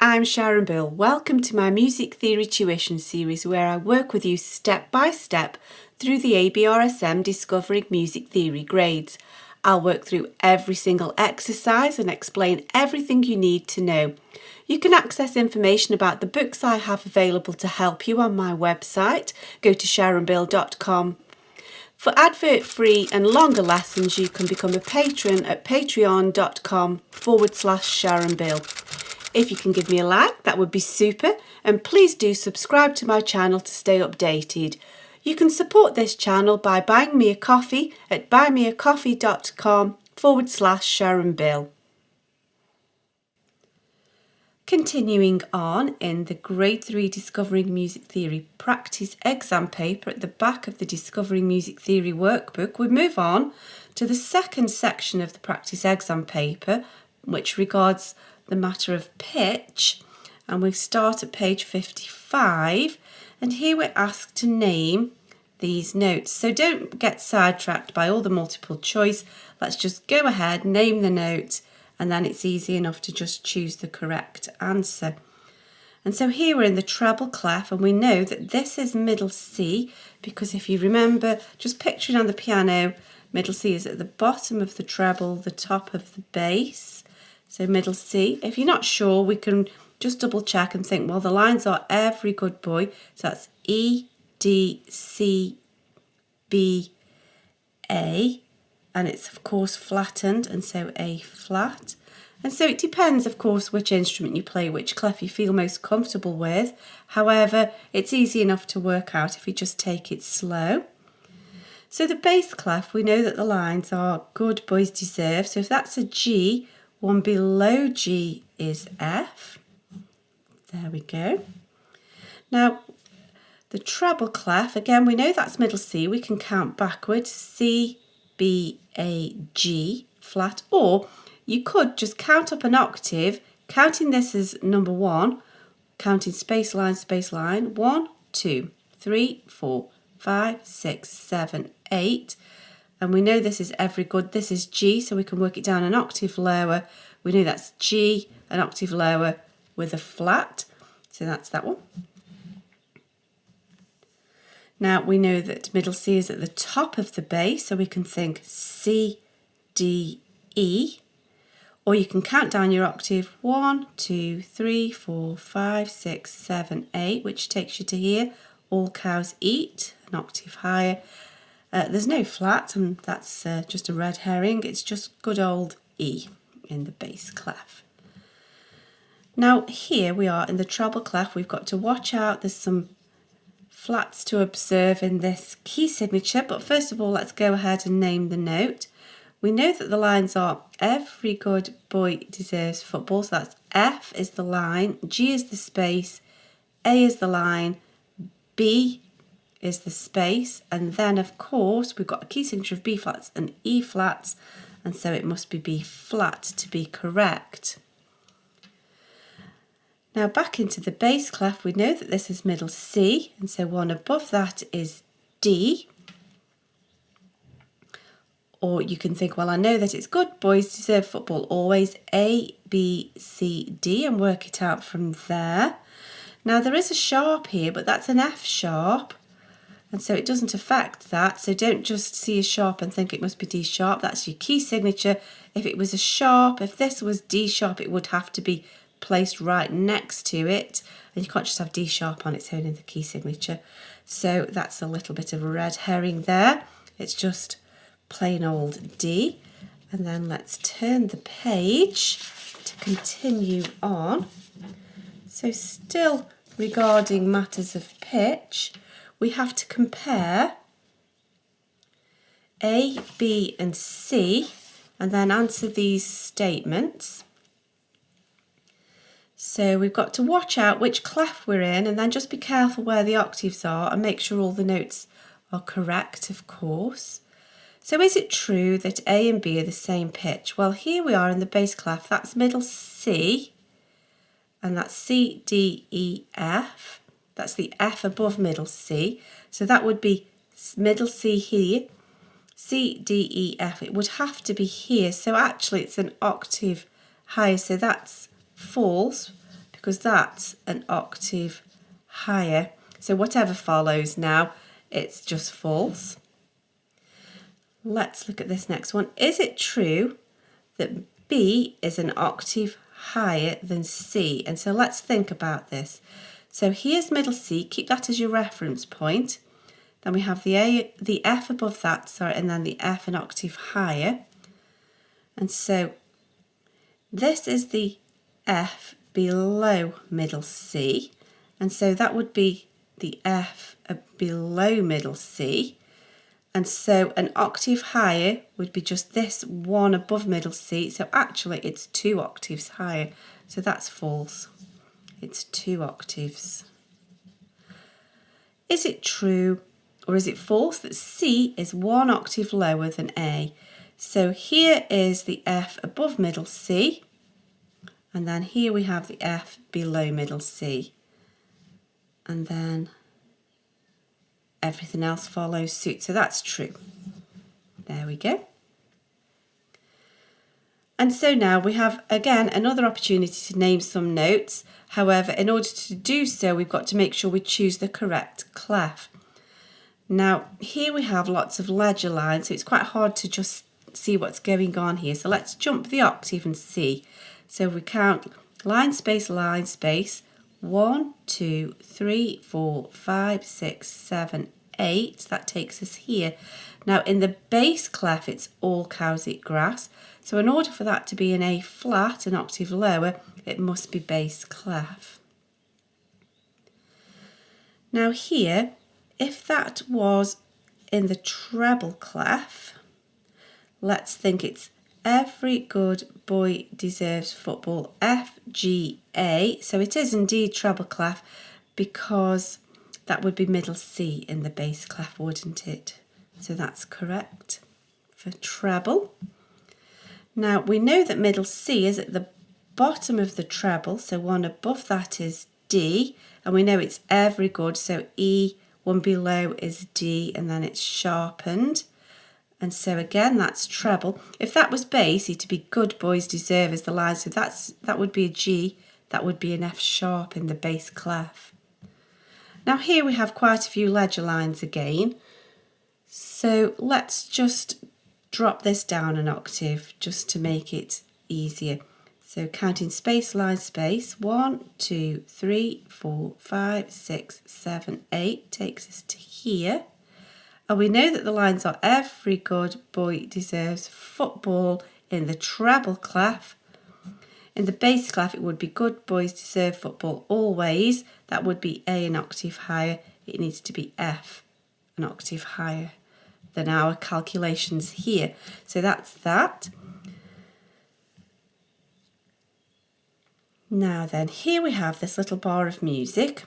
I'm Sharon Bill. Welcome to my Music Theory Tuition series where I work with you step by step through the ABRSM Discovering Music Theory grades. I'll work through every single exercise and explain everything you need to know. You can access information about the books I have available to help you on my website. Go to sharonbill.com. For advert-free and longer lessons, you can become a patron at patreon.com/SharonBill. If you can give me a like, that would be super, and please do subscribe to my channel to stay updated. You can support this channel by buying me a coffee at buymeacoffee.com/SharonBill. Continuing on in the Grade 3 Discovering Music Theory practice exam paper at the back of the Discovering Music Theory workbook, we move on to the second section of the practice exam paper, which regards the matter of pitch, and we start at page 55, and here we're asked to name these notes. So don't get sidetracked by all the multiple choice. Let's just go ahead, name the note, and then it's easy enough to just choose the correct answer. And so here we're in the treble clef, and we know that this is middle C, because if you remember, just picturing on the piano, middle C is at the bottom of the treble, the top of the bass. So middle C. If you're not sure, we can just double check and think, well, the lines are every good boy. So that's E, D, C, B, A. And it's, of course, flattened, and so A flat. And so it depends, of course, which instrument you play, which clef you feel most comfortable with. However, it's easy enough to work out if you just take it slow. So the bass clef, we know that the lines are good boys deserve. So if that's a G, one below G is F. There we go. Now, the treble clef, again, we know that's middle C. We can count backwards, C, B, A, G, flat. Or you could just count up an octave, counting this as number 1, counting space line, 1, 2, 3, 4, 5, 6, 7, 8. And we know this is every good. This is G, so we can work it down an octave lower. We know that's G, an octave lower with a flat. So that's that one. Now we know that middle C is at the top of the bass, so we can think C, D, E. Or you can count down your octave 1, 2, 3, 4, 5, 6, 7, 8, which takes you to here. All cows eat, an octave higher. There's no flat, and that's just a red herring. It's just good old E in the bass clef. Now here we are in the treble clef. We've got to watch out. There's some flats to observe in this key signature, but first of all, let's go ahead and name the note. We know that the lines are every good boy deserves football, so that's F is the line, G is the space, A is the line, B is the space, and then of course we've got a key signature of B flats and E flats, and so it must be B flat to be correct. Now back into the bass clef, we know that this is middle C, and so one above that is D. Or you can think, well, I know that it's good boys deserve football, always A, B, C, D, and work it out from there. Now there is a sharp here, but that's an F sharp, and so it doesn't affect that. So don't just see a sharp and think it must be D sharp. That's your key signature. If it was a sharp, if this was D sharp, it would have to be placed right next to it, and you can't just have D sharp on its own in the key signature. So that's a little bit of a red herring there. It's just plain old D. And then let's turn the page to continue on. So still regarding matters of pitch, we have to compare A, B and C and then answer these statements. So we've got to watch out which clef we're in, and then just be careful where the octaves are and make sure all the notes are correct, of course. So is it true that A and B are the same pitch? Well, here we are in the bass clef. That's middle C, and that's C, D, E, F. That's the F above middle C. So that would be middle C here, C, D, E, F. It would have to be here. So actually it's an octave higher. So that's false, because that's an octave higher. So whatever follows now, it's just false. Let's look at this next one. Is it true that B is an octave higher than C? And so let's think about this. So here's middle C, keep that as your reference point. Then we have the F above that, sorry, and then the F an octave higher. And so this is the F below middle C. And so that would be the F below middle C. And so an octave higher would be just this one above middle C. So actually it's 2 octaves higher. So that's false. It's 2 octaves. Is it true or is it false that C is 1 octave lower than A? So here is the F above middle C. And then here we have the F below middle C. And then everything else follows suit. So that's true. There we go. And so now we have, again, another opportunity to name some notes. However, in order to do so, we've got to make sure we choose the correct clef. Now, here we have lots of ledger lines, so it's quite hard to just see what's going on here. So let's jump the octave and see. So we count line, space, 1, 2, 3, 4, 5, 6, 7, 8. That takes us here. Now in the bass clef it's all cows eat grass. So in order for that to be an A flat, an octave lower, it must be bass clef. Now here, if that was in the treble clef, let's think it's every good boy deserves football, F, G, A. So it is indeed treble clef because that would be middle C in the bass clef, wouldn't it? So that's correct for treble. Now we know that middle C is at the bottom of the treble, so one above that is D, and we know it's every good, so E, one below is D, and then it's sharpened. And so again, that's treble. If that was bass, it'd be good boys deserve as the line. So that would be a G, that would be an F sharp in the bass clef. Now here we have quite a few ledger lines again. So let's just drop this down an octave just to make it easier. So counting space, line, space, 1, 2, 3, 4, 5, 6, 7, 8 takes us to here. And we know that the lines are every good boy deserves football in the treble clef. In the bass clef, it would be good boys deserve football always. That would be A an octave higher. It needs to be F an octave higher than our calculations here. So that's that. Now then, here we have this little bar of music.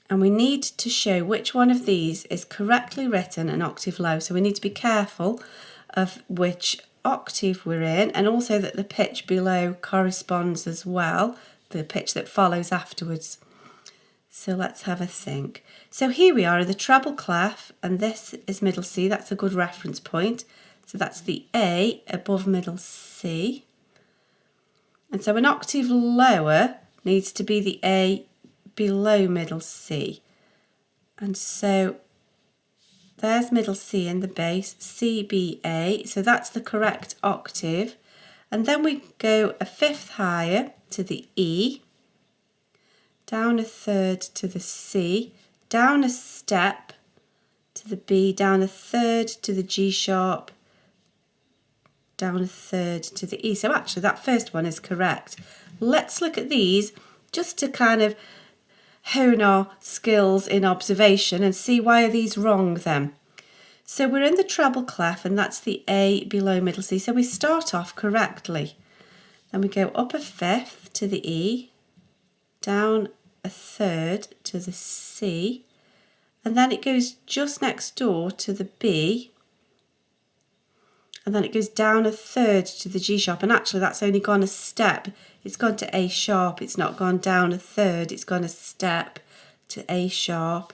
And we need to show which one of these is correctly written an octave low. So we need to be careful of which octave we're in, and also that the pitch below corresponds as well, the pitch that follows afterwards. So let's have a think. So here we are in the treble clef, and this is middle C. That's a good reference point. So that's the A above middle C. And so an octave lower needs to be the A below middle C. And so there's middle C in the bass, C, B, A. So that's the correct octave. And then we go a fifth higher to the E, down a third to the C, down a step to the B, down a third to the G sharp, down a third to the E. So actually that first one is correct. Let's look at these just to kind of hone our skills in observation and see why are these wrong then. So we're in the treble clef, and that's the A below middle C. So we start off correctly. Then we go up a fifth to the E, down a third to the C, and then it goes just next door to the B, and then it goes down a third to the G sharp, and actually that's only gone a step. It's gone to A sharp, it's not gone down a third, it's gone a step to A sharp,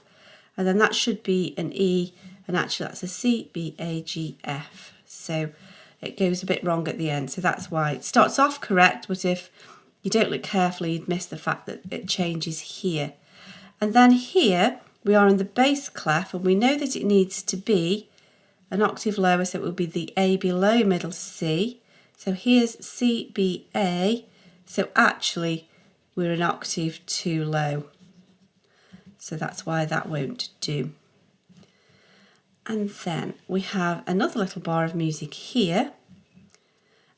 and then that should be an E, and actually that's a C, B, A, G, F. So it goes a bit wrong at the end, so that's why it starts off correct, but if you don't look carefully, you'd miss the fact that it changes here. And then here we are in the bass clef, and we know that it needs to be an octave lower, so it will be the A below middle C. So here's C, B, A. So actually we're an octave too low. So that's why that won't do. And then we have another little bar of music here.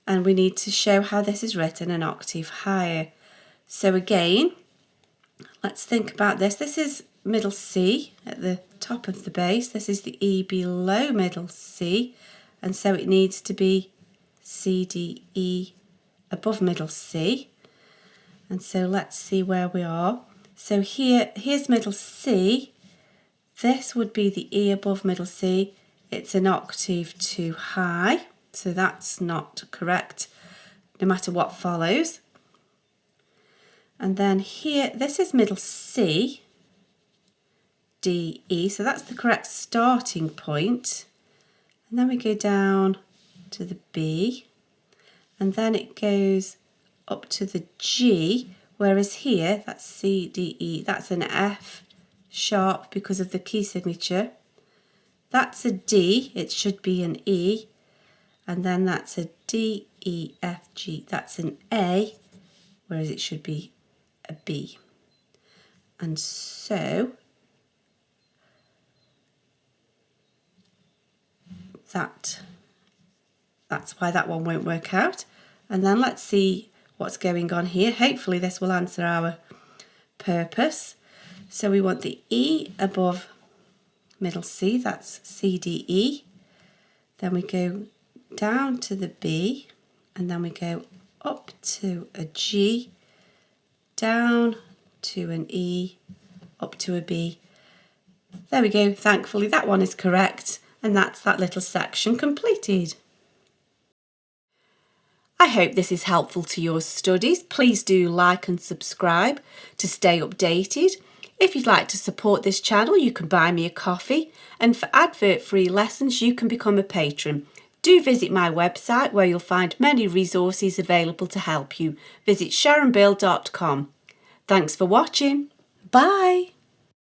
And we need to show how this is written an octave higher. So again, let's think about this. This is middle C at the top of the bass. This is the E below middle C, and so it needs to be C, D, E above middle C. And so let's see where we are. So here's middle C. This would be the E above middle C. It's an octave too high, so that's not correct no matter what follows. And then here, this is middle C, D, E, so that's the correct starting point. And then we go down to the B, and then it goes up to the G, whereas here, that's C, D, E, that's an F sharp because of the key signature. That's a D, it should be an E, and then that's a D, E, F, G, that's an A, whereas it should be a B. And so that's why that one won't work out. And then let's see what's going on here. Hopefully this will answer our purpose. So we want the E above middle C, that's C, D, E. Then we go down to the B, and then we go up to a G, down to an E, up to a B. There we go, thankfully that one is correct, and that's that little section completed. I hope this is helpful to your studies. Please do like and subscribe to stay updated. If you'd like to support this channel, you can buy me a coffee, and for advert-free lessons you can become a patron. Do visit my website where you'll find many resources available to help you. Visit sharonbill.com. Thanks for watching. Bye.